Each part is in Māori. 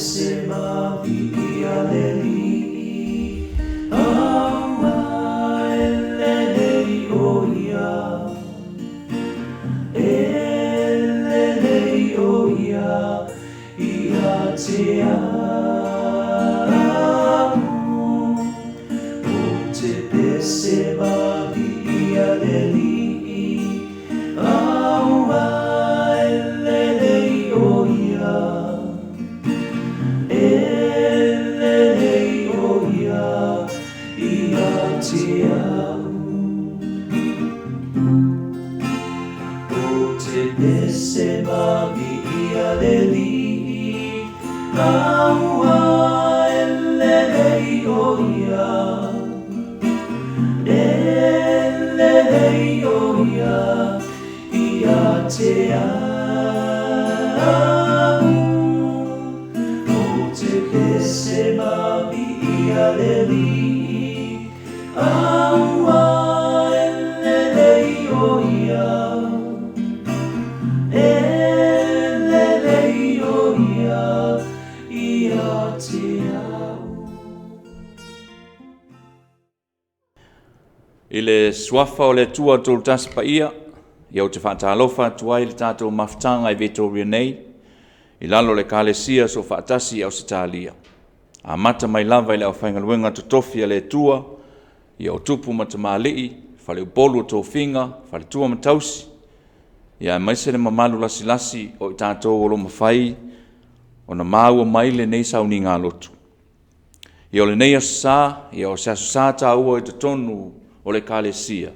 pese mavi aleli awa elelei oia elelei oia ia te amo o te pese mavi aleli awa elelei oia elelei oia ia te amo o te pese mavi aleli aua elelei oia elelei oia ia te amo o te pese mavi aleli aua elelei oia elelei oia ia te amo. I le suafa o le tua tolu tasi pa ia te whaatalofa tuai le tātou mafutanga i Victoria nei, i lalo le kālesia so whaatasi au Sitalia. A mata mai lava i le au whaingaluenga tutofi a le tua, i au tupu matamaalii, whale upolu o tō whinga, whale tua matausi, ia maise le mamalu lasi o i tātou o lo mawhai, o na māua mai le nei Sauniga Lotu. I o le nei asasā, i o se asasā tā ua i te tonu o le kālesia.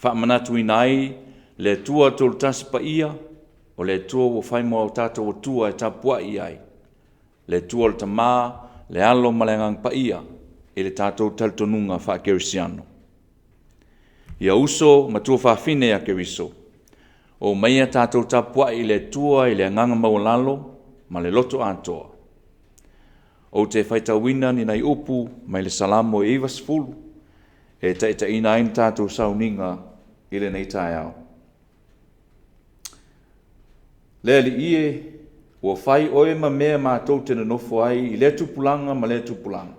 Whaamanatu i nai, le tua tolu tasi pa ia, o le tua o whaimo au tātou o tua e tapua i ai. Le tua le tamā, le alo malengang pa ia, e le tātou talitonunga whaakerisiano. Ia uso, matua whaafine a keriso. O meia tātou tapua i le tua i le anganga maulalo, ma le loto atoa. O te whaitawina ni nei upu, mai le salamo e iwa sifulu, e ta ina aina tātou Sauniga i le nei tae au. Lea li ie, ua whai oe ma mea mātou tena nofo ai i le tupulanga ma le tupulanga.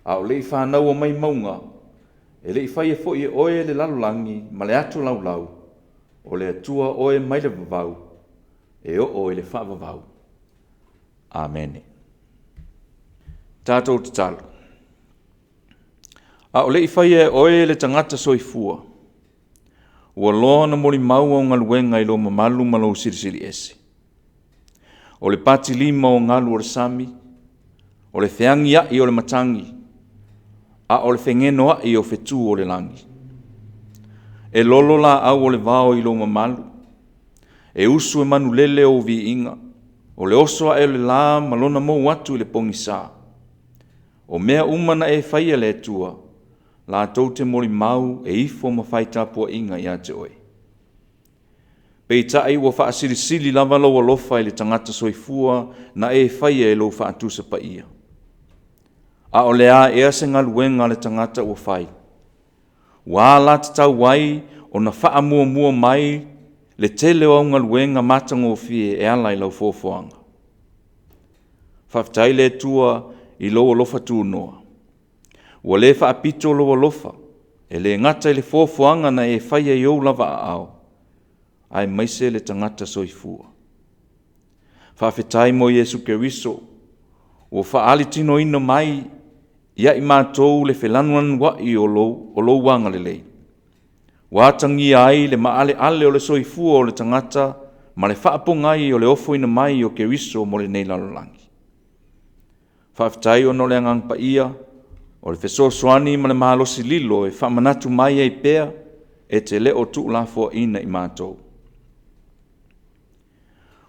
A o lei whanau o mai maunga, e lei whai e fo i oe le lalulangi ma le atu laulau, o le atua oe mai le vavau, e o oe le whaavavau. Amene. Tātou te talo. A o lei whai e oe le tangata soifua, ua loa na mori mau o ngaluenga i lo mamalu malo sirisiri ese. O le pati lima o ngalu o le sami, o le feangi ai o le matangi, a o le fengeno ai o fetu o le langi. E lolo la au o le vao i lo mamalu, e usu e manu lele o vi inga, o le oso e le la malona mo watu i le pongisa. O mea umana e whaia le tua, la tau te mori mau e ifo ma whaitapua inga i ate oe. Pei tai ua whaasirisili lava loa lofa i le tangata soifua na e whaia e lo whaatusa pa ia. A o lea ea se ngaluenga le tangata ua whai. Wa la te tau wai o na wha mua mai le tele o ngaluenga matango fie e ala i lau fofoanga. Whaftai le tua i loa lofa tu noa. Ua le whaapito loa lofa, e le ngata i le fofoanga na e whaia i ou lava a ao. Ai maise le tangata soifua. Whaafetai mo Yesu Keriso, ua whaali tino ina mai, ia i mātou le whelanuan wai o lo wanga le lei. Wātangi ai le maale ale o le soifua o le tangata, ma le whaapongai o le ofo ina mai o Keriso mo le nei lalolangi. Whaafetai o no le angang pa ia, o le fesoasoani ma le mahalosi lilo e whaamanatu mai ei pea e te leo tu lafo ina i mātou.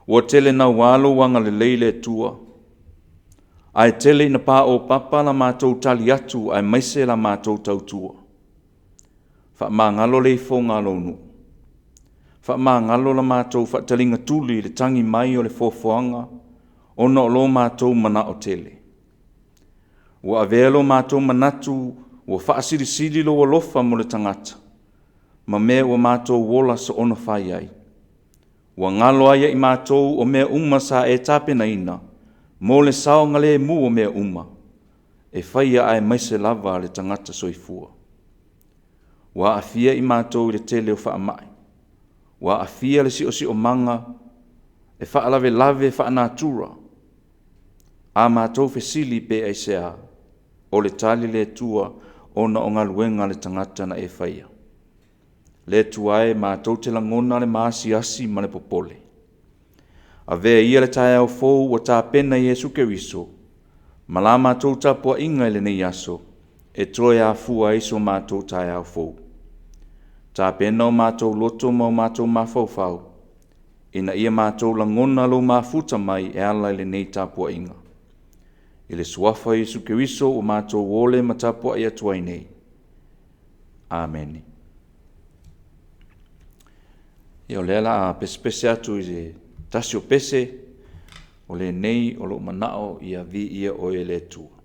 Ua tele na walo wanga le leile tua, ai tele ina pā o papa la mātou tali atu ai maise la mātou tautua. Whaamangalo le ifo ngalo nu. Whaamangalo la mātou whaatalinga tuli le tangi mai o le fofoanga, ona o lo mātou mana o tele. Ua avelo mātou manatu, ua whaasirisiri lo alofa mo le tangata, ma mea ua mātou wola sa ona whai ai. Ua ngalo aia i mātou o mea uma sa e tāpena ina, Mo le saonga le mu o mea uma, e whaia ai maise lava le tangata soifua. Wa afia I mātou I le tele o whaamai. Wa afia le si o manga, e whaalave lave whaanatura. A mātou fesili pe ai sea, o le tali le tua ona o ngā luenga le tangata na e whaia. Le tuae mātou te langona le maasi asi ma le popole. A vea ia le tae au fou o tā pena Iesu Keriso, ma la mātou tapua inga le nei aso, e troe a fua iso mātou tae au fou. Tā pena o mātou loto ma o mātou mafaufau, ina ia mātou langona lo mafuta mai e ala le nei tapua inga. I le suafa Iesu Keriso o mātou wole ma tapua ia tuai nei. Amen. Ia o lela a pese atu I le tasi o pese, o le nei o lo manao ia vi ia o e le tua.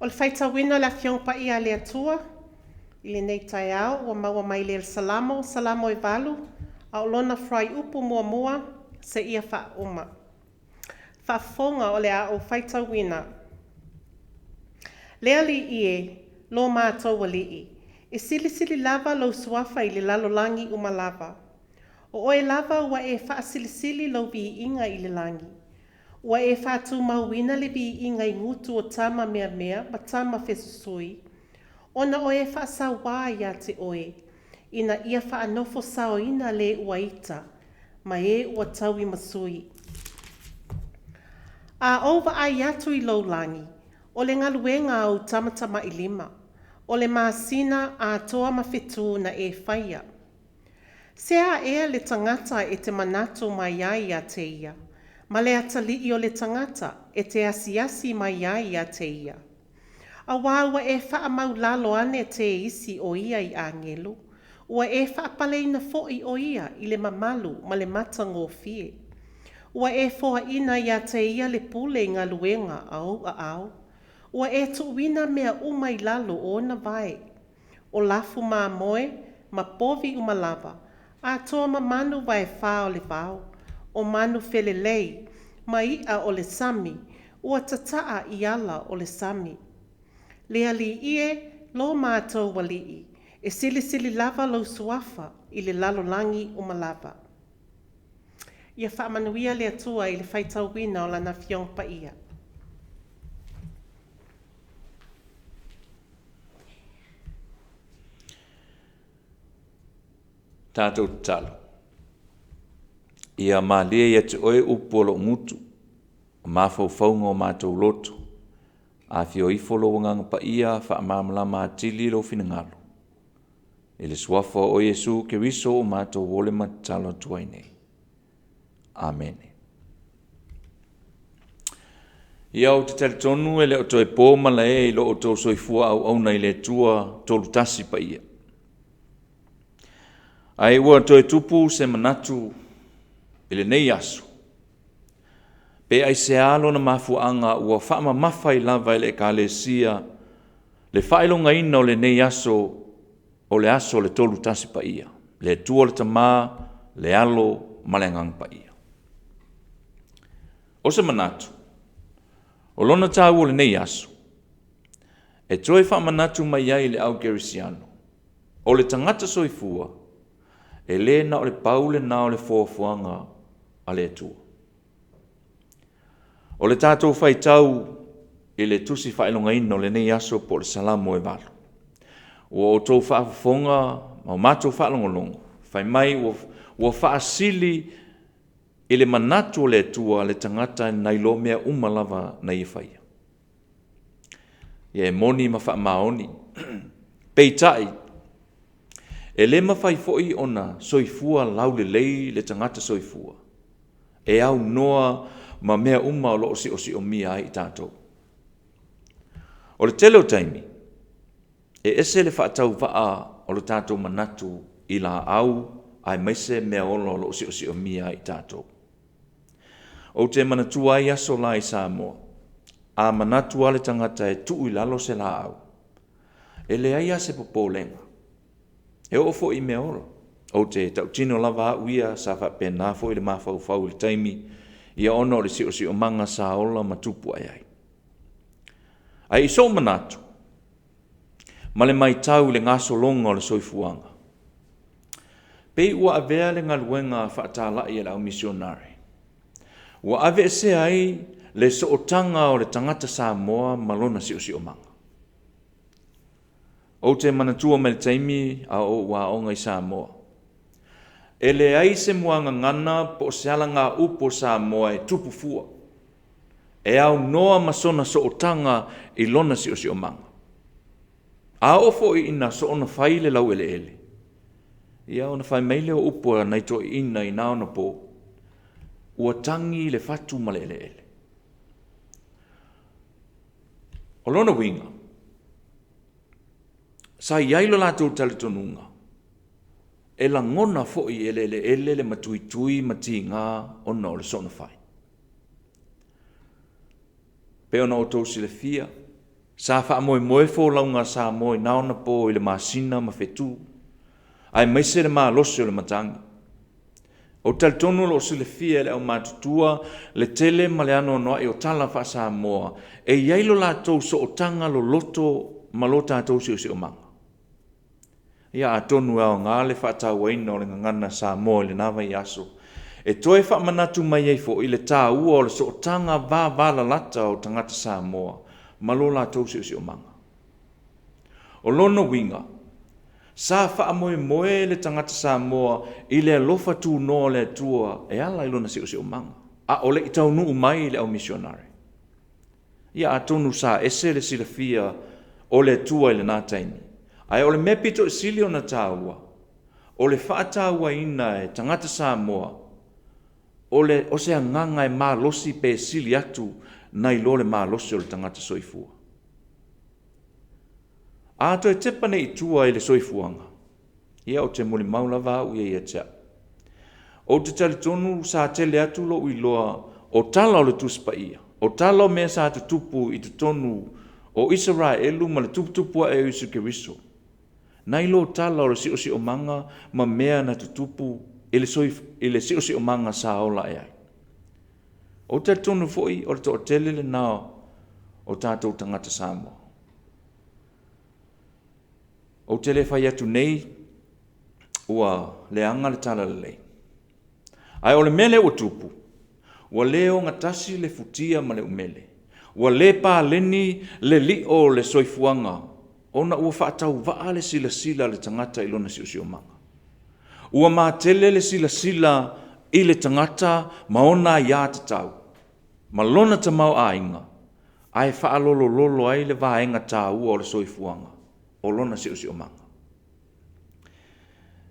O le whaitawina la fiong pa ia le atua, I le nei tai au, o maua mai le salamo I valu, a o lona frai upu mua, se ia wha uma. Wha fonga o le a o whaitawina. Lea li ie, lo mātou li I sili lava lo suafa I le lalolangi uma lava. O oe lava ua e wha sili lo vi inga I le langi. Ua e whātu mauina le bi inga I ngutu o tama mea, ma tama whesusui. Ona o e whaasawa ia te oe, ina ia whaanofo saoina le uaita, ma e ua taui masui. A ova ai atu I lo langi, o le ngaluenga au tamatama I lima, o le maasina a toa mawhetu na e whaia. Sea ea le tangata e te manatu mai ai a te ia. Ma le atali o le tangata e te asiasi mai ai a te ia. A wāua e wha maulalo ane te isi o ia I angelu, ua e wha paleina fo'i o ia I le mamalu ma le mata ngō fie. Ua e foa ina ia te ia le pule ngā luenga au a au. Ua e tuwina mea umai lalo o na vai. O lafu mā moe, ma povi umalava, a toa ma manu vai whao le vau. O manu felelei, ma ia o le sami, ua tataa I ala o le sami. Lea li ie, lo mātou walii, e sili lava lau suafa i le lalolangi o malava. Ia whaamanuia le atua i le whaitauina o lana whiong pa ia. Tātou talo. Ia mālia ia te oe upolo ngutu, mawhauwhaunga o mātou lotu, a whio ifolo wanganga pa ia whaamamlama atili lo finangalo. E le suafa o Yesu ke riso o mātou wole matalo tuaine. Amen. Ia o te tali tonu e le o toi pōmala e lo o tō soifua au auna i le tua tolu tasi pa ia. Ai ua toi tupu se manatu i le nei asu. Pe ai se alo na mafuanga ua whaama mawhai lava i le kalesia le whailonga ina o le nei aso o le aso le tolu tasi pa ia. Le tua le tamā, le alo malengang pa ia. O se manatu, o lona tāu o le nei aso, e toi whaamanatu mai ai le au gerisiano, o le tangata soifua, e le na o le paule na o le fuafuanga a le tua. O le tātou whaitau i le tusi whailonga ino le nei aso po le salamo e valo. O tō whaafonga, o mātou whaalongolongo, whai mai o whaasili i le manatu o le tua le tangata nai lo mea umalava na i whaia. Ia e moni ma wha maoni. Peitai, e le mawhai foi ona soifua lau le lei le tangata soifua. E au noa ma mea uma o lo o mia ai tātou. O le tele o taimi, e ese le whaatau waa o le tātou manatu i la au ai maise mea olo lo o mia ai tātou. O te manatua i aso la i Samoa, a manatua le tangata e tuu i lalo se la au. E le aia se popolenga. E ofo i mea olo. O te tautino lava uia sa whapena fo i le mawhau le taimi i a ono le si o manga sa ola matupu ai ai. Ai iso manatu, ma le mai tau le ngaso longa o le soifuanga. Pei ua avea le ngaluenga whaatala i ala au misionari. Ua ave se ai le sootanga o le tangata Samoa malona si o manga. O te manatua me le taimi a o ua onga i Samoa. E le ai se muanga ngana po se ala ngā upo Samoa e tupu fua. E au noa masona sootanga i lona si o manga. A ofo i ina soona whai le lau ele. Ia ona whai meile o upo nei to ina i naona po. Ua tangi le fatu ma le ele. O lona winga, sa iailo lātou talitonunga, e la ngona fo i ele le matui mati ngā ona o le sona whai. Pe ona o tōsi le fia, sa wha moe fo launga sa moe naona po i le masina ma fetu, ai maise le maa losi o le matangi. O talitonu lo si le fia le au matutua, le tele ma le ano noa e o tala wha sa moa, e iailo lātou so o tanga lo loto ma lo tātou si o manga. Ia atonu au ngā le whaatau waina o le ngangana sa moa le nawa i aso, e toe wha manatu mai ei fo i le tā ua o le so o tanga vāvala lata o tangata sa moa, ma lo lātou si o manga. O lono winga, sa wha moe le tangata Samoa i le alofa tū noa le tua e ala ilona si o manga. A ole i tau nuu mai le au misionari. Ia atonu sa ese le silafia o le tua i le nātaini. Ai ole me pito i sili o na tāua. O le wha tāua ina e tangata Samoa. O se anganga e mā losi pe sili atu na i lo le mā losi o le tangata soifua. A to e tepane i tua i le soifuanga. Ia o te muli maulawa u ia tea. O te talitonu sa tele atu lo i loa o tala o le tuspa ia. O tala o mea sa te tupu i te tonu o Israelu ma le tuputupua e Isu Keriso. Nai lo tala o le si o manga ma mea na te tupu i le si o manga sa ola e ai. O te talitonu foi o le to o tele le nao o tātou tangata Samoa. o te le whai atu nei, ua le anga le tala le lei. Ai o le mele ua tupu, ua leo ngatasi le futia ma le umele, ua le pā leni le li o le soifuanga, ona ua whaatau waa le sila sila le tangata ilona si o manga. Ua mātele le sila sila i le tangata maona ia te tau, ma lona ta mau a inga, ai whaalolo lolo ai le vaenga tā ua o le soifuanga, o lona si o manga.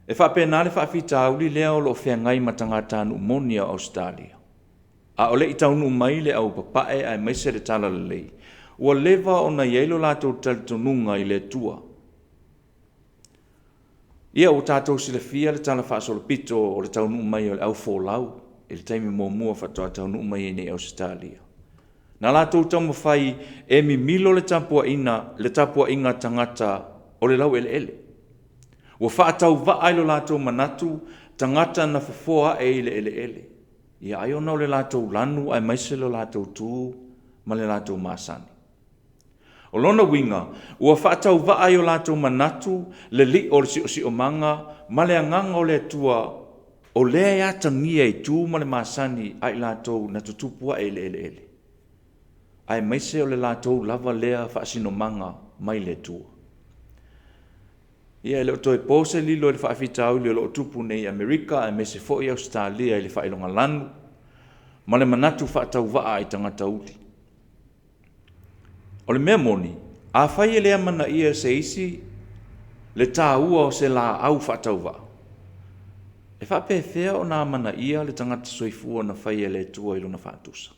E whapena le whaafita auli lea o lo whengai matangata anu umonia o Australia. A ole i taunu mai le au papae ai maise le tala le lei. Ua leva o na yeilo lato talitonunga i le tua. Ia o tātou sila fia le tala whaasolo pito o le taunu mai o le au fōlau, e le taimi mua whatoa taunu mai i nei Australia. Na lato tau mawhai e mi milo le tapua inga tangata o le lau ele. Ua whaatau vaailo lātou manatu, tangata na whafoa e le ele. Ia ai ona o le lātou lanu ai maiselo lātou tū, ma le lātou māsani. O lona winga, ua whaatau vaailo lātou manatu, le li o le si o manga, ma le anganga o le tua, o lea ia tangia i tū ma le māsani ai lātou na tutupua e le ele. Ai maise o le lātou lava lea whaasino manga mai le tua. Ia le toi pose lilo le whaafita au le lo tupu nei Amerika e mese fo i Australia i le whailonga lanu, ma le manatu whaatau waa i tangata uli. O le mea moni, a whai e lea mana ia se isi le tā ua o se la au whaatau waa. E whape whea o nā mana ia le tangata soifua na whai e le tua ilo na whaatusa.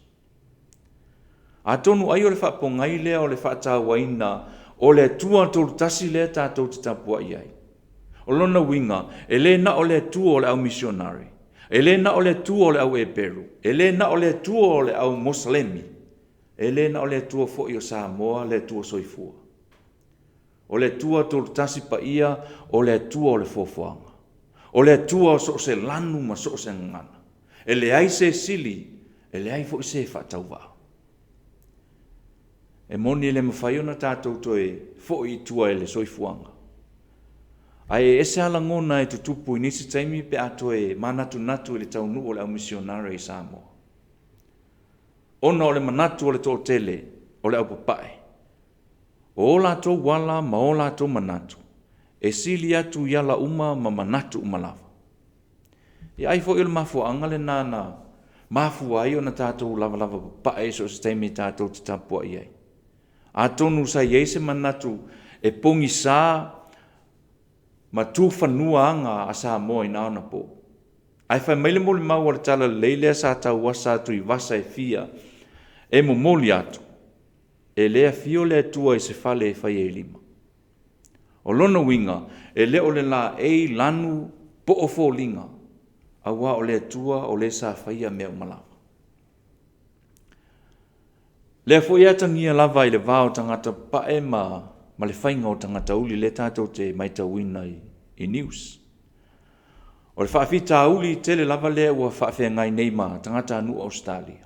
A tonu ai o le whaapongai lea o le whaatau waina o le tua tolu tasi le tātou te tapua iai. O lona winga, e le na o le tua o le au missionari, e le na o le tua o le au eperu, e le na o le tua o le au moslemi, e le na o le tua fo i o Samoa le tua soifua. O le tua tolu tasi pa ia o le tua o le fofoanga. O le tua o so se lanu ma so se ngana. E le ai se sili, e le ai fo i se whaatau waa. E moni le mawhai ona tātou toe fo i tua e le soifuanga. Ai ese ala ngona e tutupu i nisi taimi pe ato e manatu natu e le taunu o le au missionare i Samoa. Ona o le manatu o le tō tele o le au papae. O lātou wala ma o lātou manatu. E sili atu yala uma ma manatu umalawa. I ai fo i le mafu angale nana mafu ai ona tātou lava papae so se taimi tātou te tapua iai. A tonu sa yeise manatu e pongi sa ma tu whanua anga a sa moa i naona po. Ai whai maile moli mau ala tala leilea sa tau wasa atu i wasa e fia e mo moli atu. E lea fio lea tua i se fale e whai e lima. O lona winga e leo le la e lanu po o fo linga a wa o lea tua o le sa whai a mea umalawa. Lea fo ia tangia lava i le vāo tangata pae ma le whainga o tangata uli le tātou te maita wina i news. O le whaafita uli tele lava lea ua whaafea ngai nei ma tangata anu Australia.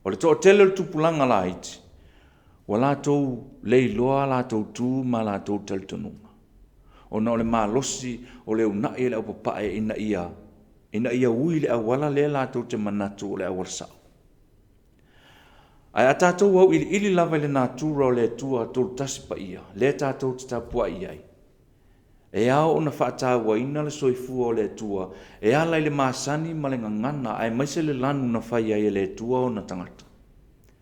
O le toa tele le tupulanga la iti. Wa lātou lei loa lātou tū ma lātou talitonunga. O na o le maa losi o le unai le au papae ina ia ui le awala le lātou te manatu o le awarsau. Ai a tātou wau ili lava le nātura o le tua tolu tasi pa ia, le tātou te tapua iai. E ao o na whaatawa ina le soifua o le tua, e ala i le maasani ma le ngangana, ai maise le lanu na whai ai le tua o na tangata.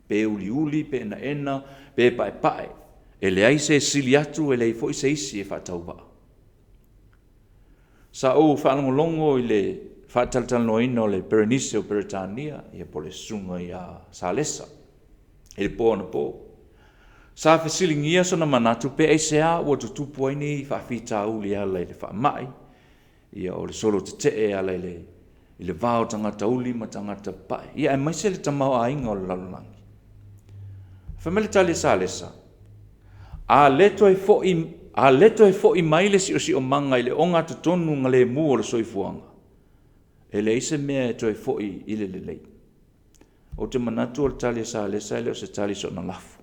Pe uli, pe ena, pe pae, e le aise sili atu e le ifo se isi e whaatauwa. Sa o whaanongolongo i le whaatalitalanoina o le Berenice o Beretania, i a pole sunga i a Salesa. E po na po. Sa fesilingia so na manatu pe e sea ua tutupu ai ni whaafita uli ala i le whaamai. Ia o le solo te ala i le vāo tangata uli ma tangata pai. Ia e maise le tamau a inga o le lalulangi. Whamele tali sa lesa. A leto e fo i maile si o manga i le onga tutonu nga le mu o le soifuanga. E le ise mea e toi fo i le lei. O te manatu o le tali sa lesa ele o se tali so na lafu.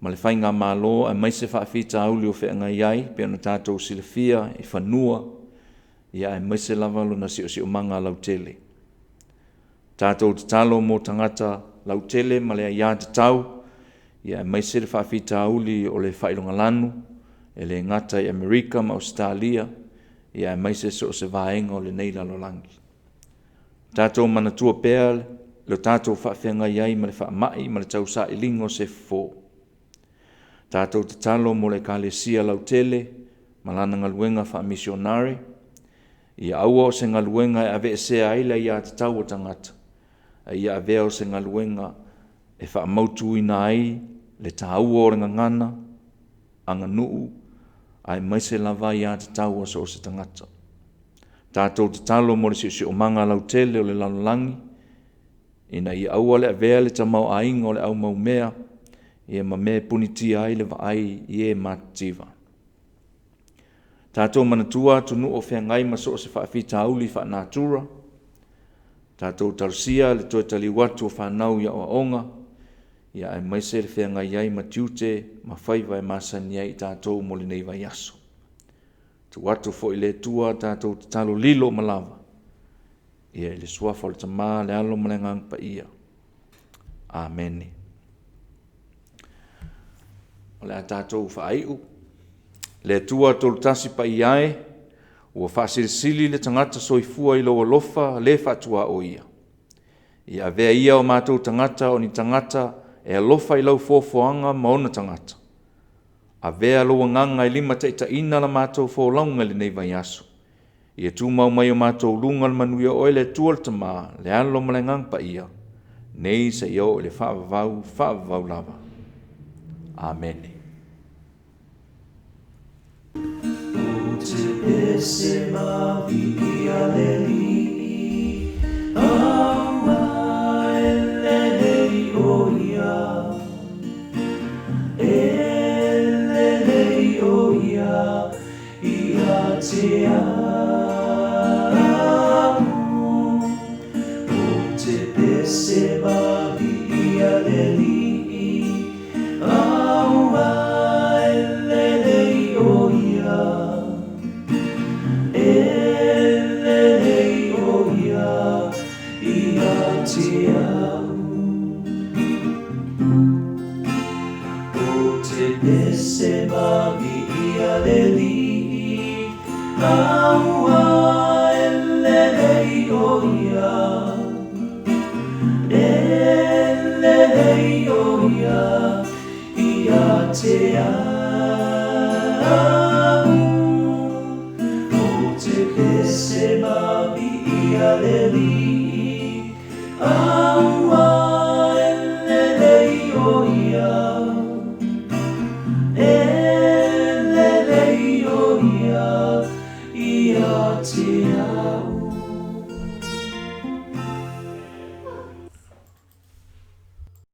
ma le whainga mālo a mai se whaafita auli o whenga iai, pe ana tātou silafia i whanua, ia e mai se lava luna si o manga lautele. Tātou te talo mō tangata lautele ma le ia te tau, ia e mai se le whaafita auli o le whailonga lanu, e le ngata i Amerika ma Australia, ia e mai se se vaenga o le nei lalolangi. Tātou manatua pēr, le tātou whaafenga iai ma le whaamai ma le tau sa i lingo se fō. Tātou te talo mo le kalesia lautele, ma lana ngaluenga whaamisionare, ia aua o se ngaluenga e ave se aila ia te tau o tangata, ia ave o se ngaluenga e whaamautu ina ai, le tāua o ringa ngana, anga nuu, ai mai se lava ia te tau o se tangata. Tātou te talo mo le si o manga lautele o le lalolangi, ina ia aua le avea le tamau ainga o le au mau mea, ia ma me punitia ai le vaai i e mativa. Tātou manatua tunu o whengai ma so se whaafita auli whaanatura, tātou tarusia le toi tali watu o whanau ia o onga, ia ai mai se le whengai ai ma tiute ma whaiva e masani ai tātou mo le nei vai aso. Tu watu fo i le tua tātou te talo lilo malawa. Ia i le suafa o le tamā le alo malengang pa ia. Amen. O le a tātou whaaiu. Le tua tolu tasi pa iae, ua whaasirisili le tangata soifua i loa lofa le whatua o ia. Ia vea ia o mātou tangata o ni tangata e alofa i lau fōfoanga maona tangata. A vea loa nganga i lima teita ina la mātou fōlaunga le nei vai aso. Ia tū mau mai o mātou lunga le manuia oe le tuol tamā le alo malengang pa ia. Nei se iau le whaavavau lava. Amen. O te pese mavi I a le li, aua e le lei o ia. Te amo, o te pese mavi I a le li, aua e le lei o ia, e le lei o ia, ia te amo. O te pese mavi I a le li, aua e le lei o ia, e le lei o ia, ia te amo. O te pese mavi I a le li, aua e le lei o ia, e le lei o ia, ia te amo.